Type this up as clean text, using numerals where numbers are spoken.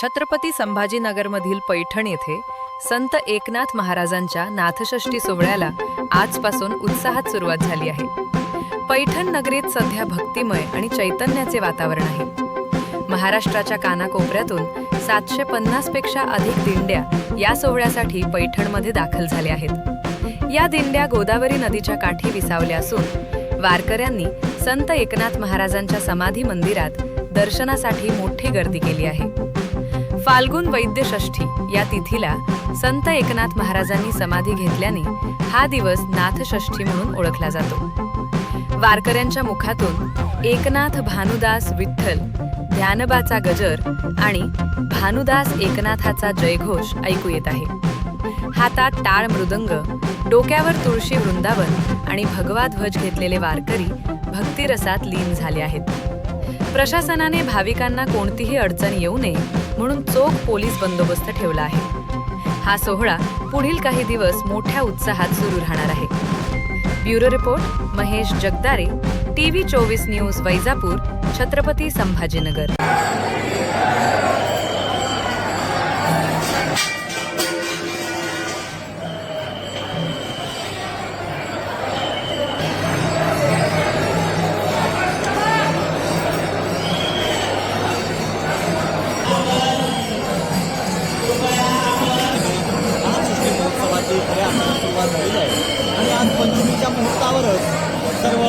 छत्रपती संभाजीनगरमधील पैठण येथे संत एकनाथ महाराजांच्या नाथषष्ठी सोहळ्याला आजपासून उत्साहात सुरुवात झाली आहे. पैठण नगरीत सध्या भक्तिमय आणि चैतन्याचे वातावरण आहे. महाराष्ट्राच्या कानाकोपऱ्यातून 750 पेक्षा अधिक दिंड्या या सोहळ्यासाठी पैठणमध्ये दाखल झाल्या आहेत. या दिंड्या गोदावरी नदीच्या काठी विसावल्या असून वारकऱ्यांनी संत एकनाथ महाराजांच्या समाधी मंदिरात दर्शनासाठी मोठी गर्दी केली आहे. फाल्गुन वैद्य षष्ठी या तिथीला संत एकनाथ महाराजांनी समाधी घेतल्याने हा दिवस नाथषष्ठी म्हणून ओळखला जातो. वारकऱ्यांच्या मुखातून एकनाथ भानुदास विठ्ठल, ध्यानबाचा गजर आणि भानुदास एकनाथाचा जयघोष ऐकू येत आहे. हातात टाळ मृदंग, डोक्यावर तुळशी वृंदावन आणि भगवा ध्वज घेतलेले वारकरी भक्तिरसात लीन झाले आहेत. प्रशासनाने भाविकांना कोणतीही अडचण येऊ नये म्हणून चोख पोलीस बंदोबस्त ठेवला आहे. हा सोहळा पुढील काही दिवस मोठ्या उत्साहात सुरू राहणार आहे. Bureau report Mahesh Jagdare, TV 24 news, Vaijapur, Chhatrapati Sambhajinagar. सुरुवात झालेली आहे आणि आज पंचमीच्या मुहूर्तावरच सर्व